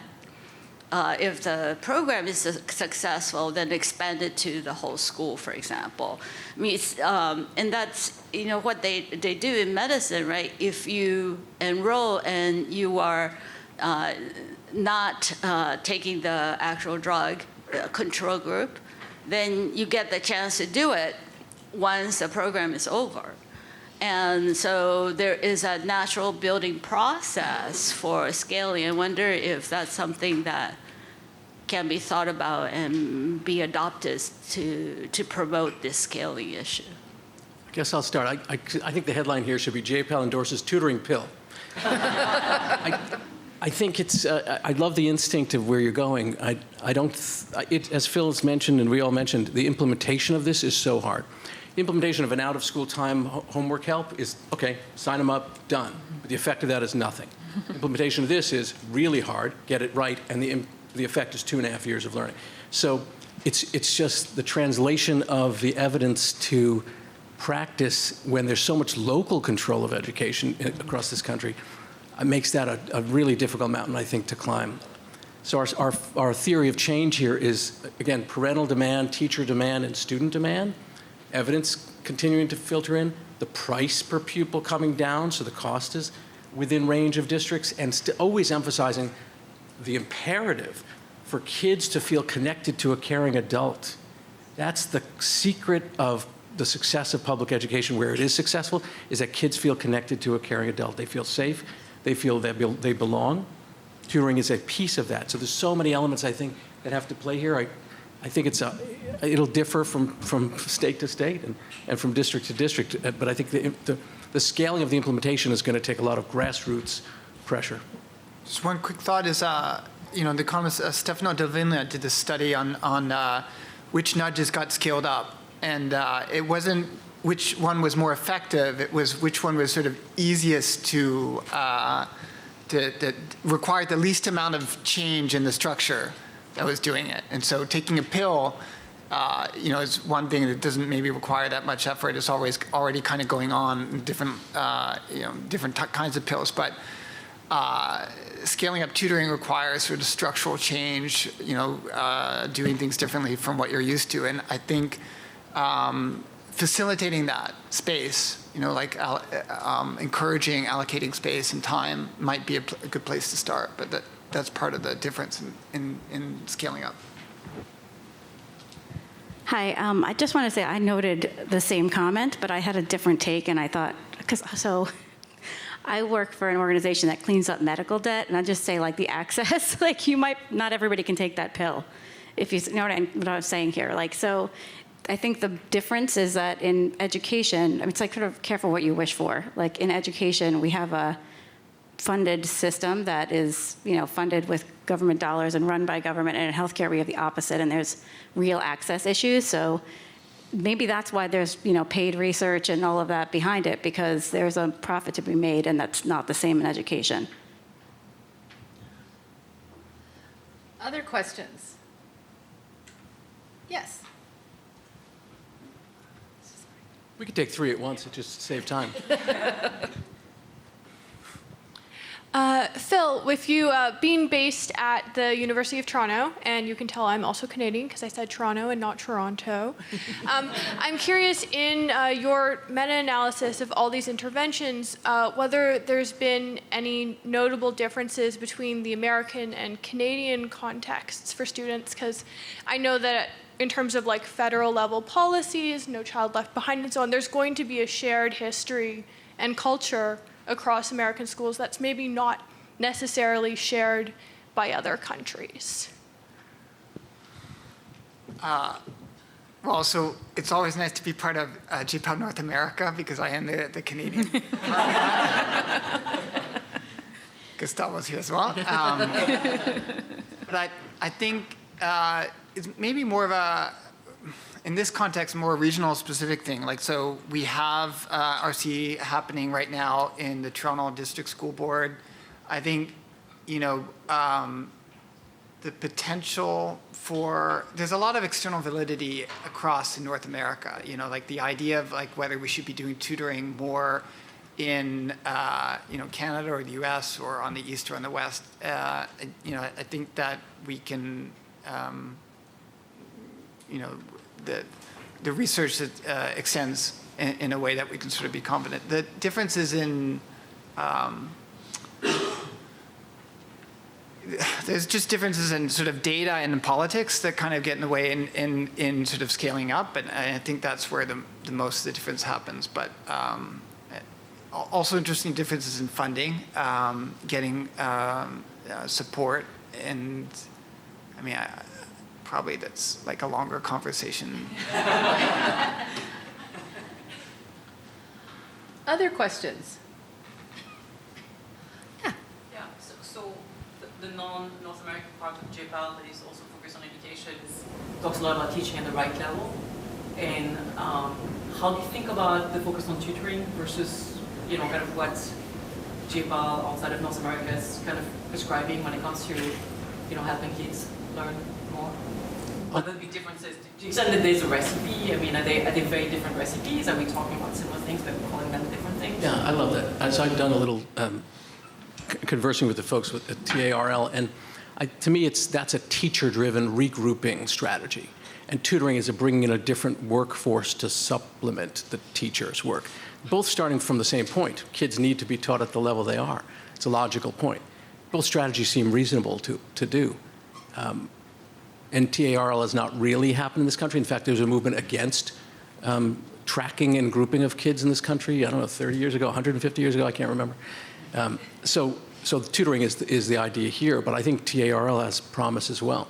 if the program is successful, then expand it to the whole school, for example. I mean, and that's what they do in medicine, right? If you enroll and you are not taking the actual drug control group, then you get the chance to do it once the program is over. And so there is a natural building process for scaling. I wonder if that's something that can be thought about and be adopted to promote this scaling issue. I guess I'll start. I think the headline here should be JPAL endorses tutoring pill. I think it's, I love the instinct of where you're going. As Phil's mentioned and we all mentioned, the implementation of this is so hard. The implementation of an out-of-school time homework help is, okay, sign them up, done. But the effect of that is nothing. Implementation of this is really hard, get it right, and the the effect is 2.5 years of learning. So it's just the translation of the evidence to practice when there's so much local control of education across this country makes that a really difficult mountain, I think, to climb. So our theory of change here is, again, parental demand, teacher demand, and student demand, evidence continuing to filter in, the price per pupil coming down, so the cost is within range of districts, and always emphasizing the imperative for kids to feel connected to a caring adult. That's the secret of the success of public education, where it is successful, is that kids feel connected to a caring adult. They feel safe, they feel they belong. Tutoring is a piece of that. So there's so many elements, I think, that have to play here. I think it'll differ from state to state and from district to district, but I think the scaling of the implementation is going to take a lot of grassroots pressure. Just one quick thought is, the economist Stefano Del Vigna did this study on which nudges got scaled up. And it wasn't which one was more effective, it was which one was sort of easiest to require the least amount of change in the structure that was doing it. And so taking a pill, is one thing that doesn't maybe require that much effort. It's always already kind of going on in different, different kinds of pills. But scaling up tutoring requires sort of structural change, doing things differently from what you're used to. And I think facilitating that space, encouraging allocating space and time might be a good place to start. But that's part of the difference in scaling up. Hi, I just want to say I noted the same comment, but I had a different take, and I thought, I work for an organization that cleans up medical debt, and I just say the access, not everybody can take that pill, if you know what I was saying here. So I think the difference is that in education, it's sort of careful what you wish for. In education, we have a funded system that is, funded with government dollars and run by government, and in healthcare we have the opposite, and there's real access issues. So maybe that's why there's, paid research and all of that behind it, because there's a profit to be made, and that's not the same in education. Other questions? Yes. We could take 3 at once, it just saves time. Phil, with you being based at the University of Toronto, and you can tell I'm also Canadian because I said Toronto and not Toronto, I'm curious in your meta-analysis of all these interventions, whether there's been any notable differences between the American and Canadian contexts for students, because I know that in terms of federal level policies, No Child Left Behind and so on, there's going to be a shared history and culture across American schools that's maybe not necessarily shared by other countries. Well, so it's always nice to be part of GPAL North America because I am the Canadian. Gustavo's here as well. But I think it's maybe more of a, in this context, more regional specific thing. So we have RC happening right now in the Toronto District School Board. I think, the potential for, there's a lot of external validity across North America, the idea of whether we should be doing tutoring more in, Canada or the US or on the East or on the West. I think that we can, the research that extends in a way that we can sort of be confident. The differences in, there's just differences in sort of data and in politics that kind of get in the way in sort of scaling up, and I think that's where the most of the difference happens. But also interesting differences in funding, getting support, and probably that's a longer conversation. Other questions? So the non-North American part of JPAL that is also focused on education talks a lot about teaching at the right level. And how do you think about the focus on tutoring versus, kind of what JPAL outside of North America is kind of prescribing when it comes to helping kids learn more? Will there be differences? To the extent that there's a recipe, I mean, are they very different recipes? Are we talking about similar things but calling them different things? Yeah, I love that. So I've done a little conversing with the folks with the TARL, and to me, that's a teacher-driven regrouping strategy. And tutoring is bringing in a different workforce to supplement the teacher's work, both starting from the same point. Kids need to be taught at the level they are. It's a logical point. Both strategies seem reasonable to do. And TARL has not really happened in this country. In fact, there's a movement against tracking and grouping of kids in this country, I don't know, 30 years ago, 150 years ago, I can't remember. So tutoring is the idea here, but I think TARL has promise as well.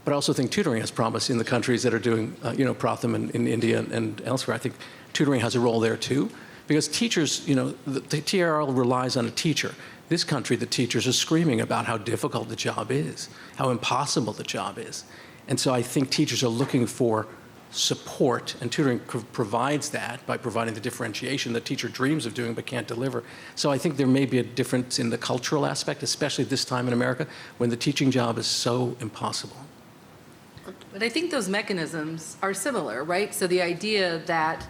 But I also think tutoring has promise in the countries that are doing, Pratham in India and elsewhere. I think tutoring has a role there too, because teachers, the TARL relies on a teacher. This country, the teachers are screaming about how difficult the job is, how impossible the job is. And so I think teachers are looking for support, and tutoring provides that by providing the differentiation that teacher dreams of doing but can't deliver. So I think there may be a difference in the cultural aspect, especially this time in America when the teaching job is so impossible. But I think those mechanisms are similar, right? So the idea that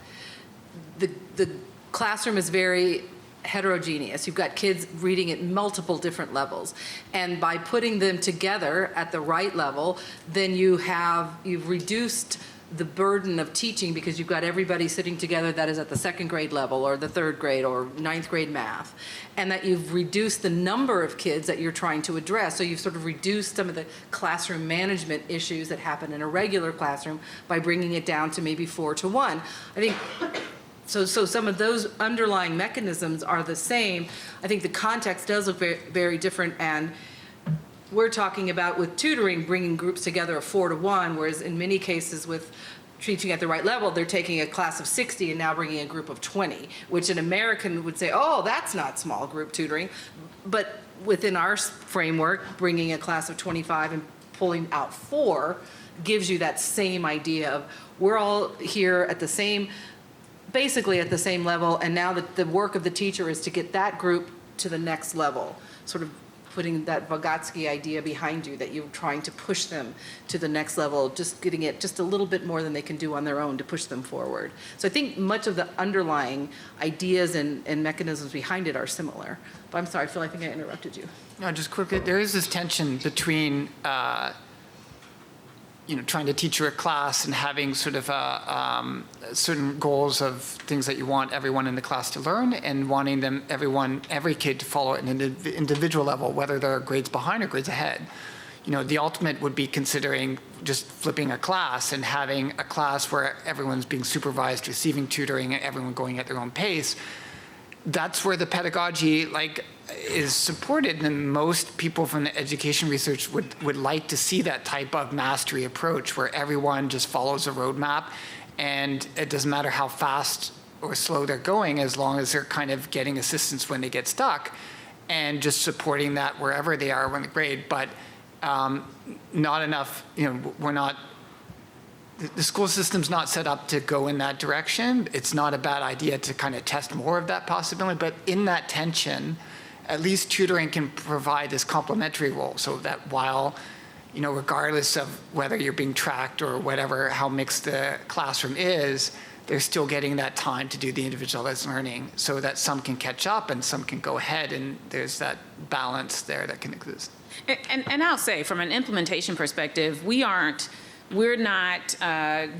the classroom is very heterogeneous. You've got kids reading at multiple different levels. And by putting them together at the right level, then you've reduced the burden of teaching because you've got everybody sitting together that is at the second grade level or the third grade or ninth grade math, and that you've reduced the number of kids that you're trying to address. So you've sort of reduced some of the classroom management issues that happen in a regular classroom by bringing it down to maybe 4 to 1. I think so some of those underlying mechanisms are the same. I think the context does look very, very different, and we're talking about with tutoring bringing groups together of 4 to 1, whereas in many cases with teaching at the right level, they're taking a class of 60 and now bringing a group of 20, which an American would say, oh, that's not small group tutoring. But within our framework, bringing a class of 25 and pulling out 4 gives you that same idea of we're all here at the same, basically at the same level, and now the work of the teacher is to get that group to the next level, sort of putting that Vygotsky idea behind you, that you're trying to push them to the next level, just getting it just a little bit more than they can do on their own to push them forward. So I think much of the underlying ideas and mechanisms behind it are similar. But I'm sorry, Phil, I think I interrupted you. No, just quickly, there is this tension between trying to teach a class and having sort of certain goals of things that you want everyone in the class to learn, and wanting every kid to follow at an individual level, whether they're grades behind or grades ahead. The ultimate would be considering just flipping a class and having a class where everyone's being supervised, receiving tutoring, and everyone going at their own pace. That's where the pedagogy is supported, and most people from the education research would like to see that type of mastery approach where everyone just follows a roadmap, and it doesn't matter how fast or slow they're going as long as they're kind of getting assistance when they get stuck, and just supporting that wherever they are in the grade. But not enough, we're not, the school system's not set up to go in that direction. It's not a bad idea to kind of test more of that possibility, but in that tension, at least tutoring can provide this complementary role, so that while, regardless of whether you're being tracked or whatever, how mixed the classroom is, they're still getting that time to do the individualized learning, so that some can catch up and some can go ahead, and there's that balance there that can exist. And I'll say, from an implementation perspective, we're not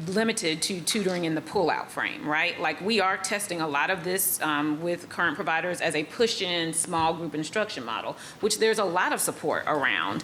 limited to tutoring in the pull-out frame, right? Like, we are testing a lot of this with current providers as a push-in small group instruction model, which there's a lot of support around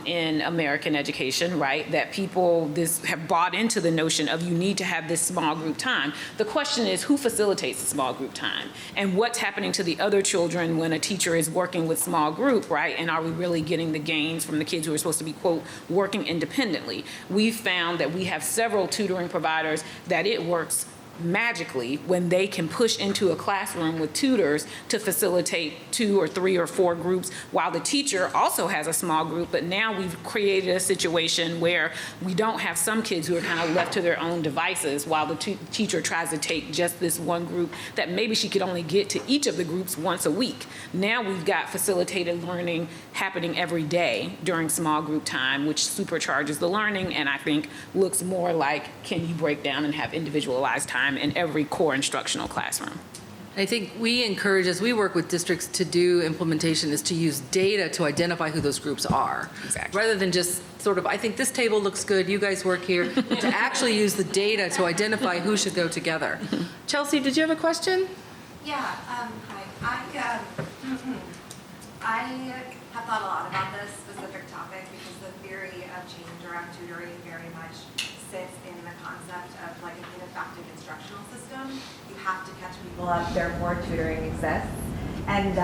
in American education, right? That people have bought into the notion of you need to have this small group time. The question is, who facilitates the small group time? And what's happening to the other children when a teacher is working with small group, right? And are we really getting the gains from the kids who are supposed to be, quote, working independently? We've found that we have several tutoring providers that it works magically when they can push into a classroom with tutors to facilitate 2 or 3 or 4 groups while the teacher also has a small group. But now we've created a situation where we don't have some kids who are kind of left to their own devices while the teacher tries to take just this one group that maybe she could only get to each of the groups once a week. Now we've got facilitated learning happening every day during small group time, which supercharges the learning and I think looks more like, can you break down and have individualized time in every core instructional classroom? I think we encourage, as we work with districts to do implementation, is to use data to identify who those groups are. Exactly. Rather than just sort of, I think this table looks good, you guys work here, to actually use the data to identify who should go together. Chelsea, did you have a question? Yeah, hi. I have thought a lot about this specific topic because the theory of change around tutoring very much sits in the concept of like an ineffective instructional system. You have to catch people up, therefore tutoring exists. And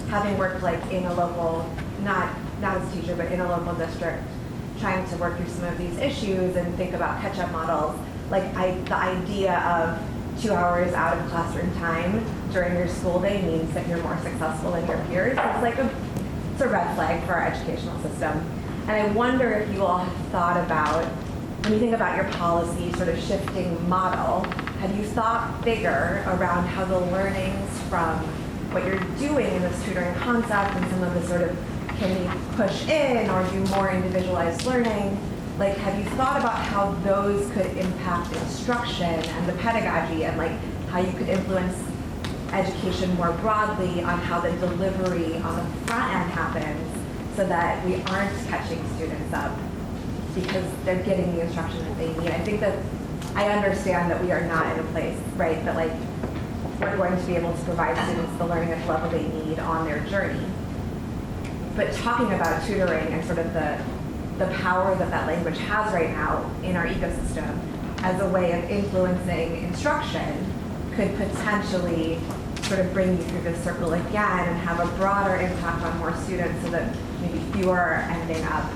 having worked like in a local, not as a teacher, but in a local district, trying to work through some of these issues and think about catch-up models, like the idea of 2 hours out of classroom time during your school day means that you're more successful than your peers. It's a red flag for our educational system. And I wonder if you all have thought about, when you think about your policy sort of shifting model, have you thought bigger around how the learnings from what you're doing in this tutoring concept and some of the sort of, can we push in or do more individualized learning? Like, have you thought about how those could impact instruction and the pedagogy and like how you could influence education more broadly on how the delivery on the front end happens so that we aren't catching students up because they're getting the instruction that they need? I think that I understand that we are not in a place, right, that like we're going to be able to provide students the learning at the level they need on their journey. But talking about tutoring and sort of the power that language has right now in our ecosystem as a way of influencing instruction could potentially sort of bring you through this circle again and have a broader impact on more students so that maybe fewer are ending up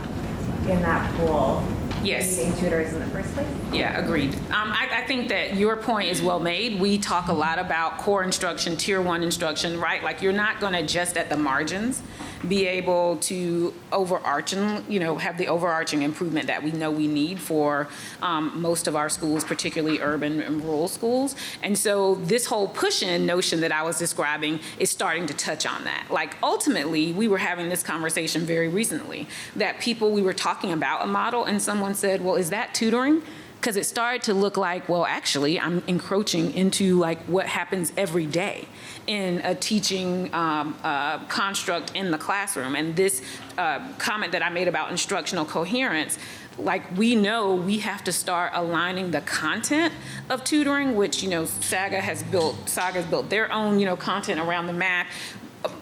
in that pool. Yes. Needing tutors in the first place. Yeah, agreed. I think that your point is well made. We talk a lot about core instruction, tier 1 instruction, right? Like you're not going to just at the margins be able to overarching, have the overarching improvement that we know we need for most of our schools, particularly urban and rural schools. And so this whole push-in notion that I was describing is starting to touch on that. Like ultimately, we were having this conversation very recently that we were talking about a model and someone said, well, is that tutoring? Because it started to look like, well, actually, I'm encroaching into like what happens every day in a teaching construct in the classroom. And this comment that I made about instructional coherence, like we know we have to start aligning the content of tutoring, which, Saga has built their own, content around the math.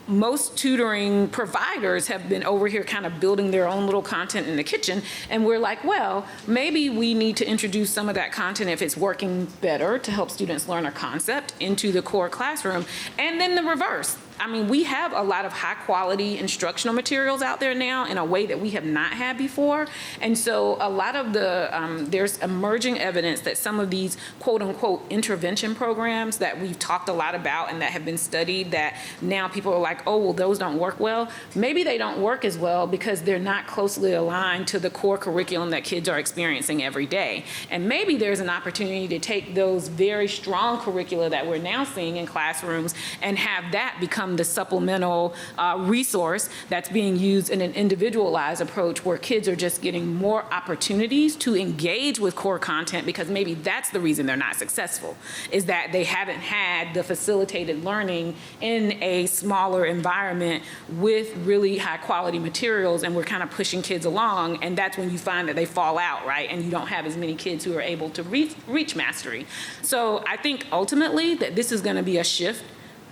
Most tutoring providers have been over here kind of building their own little content in the kitchen. And we're like, well, maybe we need to introduce some of that content if it's working better to help students learn a concept into the core classroom. And then the reverse. I mean, we have a lot of high quality instructional materials out there now in a way that we have not had before. And so a lot of there's emerging evidence that some of these quote unquote intervention programs that we've talked a lot about and that have been studied that now people are like, oh, well, those don't work well. Maybe they don't work as well because they're not closely aligned to the core curriculum that kids are experiencing every day. And maybe there's an opportunity to take those very strong curricula that we're now seeing in classrooms and have that become the supplemental resource that's being used in an individualized approach where kids are just getting more opportunities to engage with core content because maybe that's the reason they're not successful, is that they haven't had the facilitated learning in a smaller environment with really high quality materials, and we're kind of pushing kids along, and that's when you find that they fall out, right? And you don't have as many kids who are able to reach mastery. So I think ultimately that this is going to be a shift,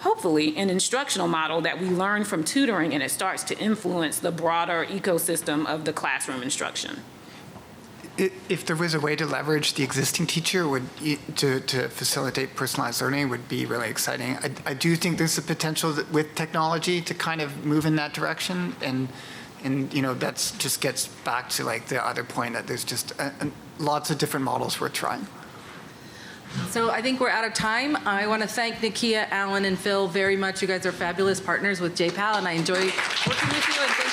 hopefully, an instructional model that we learn from tutoring, and it starts to influence the broader ecosystem of the classroom instruction. If there was a way to leverage the existing teacher to facilitate personalized learning would be really exciting. I do think there's a potential with technology to kind of move in that direction, and that's just gets back to like the other point that there's just lots of different models we're trying. So I think we're out of time. I want to thank Nakia, Alan, and Phil very much. You guys are fabulous partners with JPAL, and I enjoy working with you. And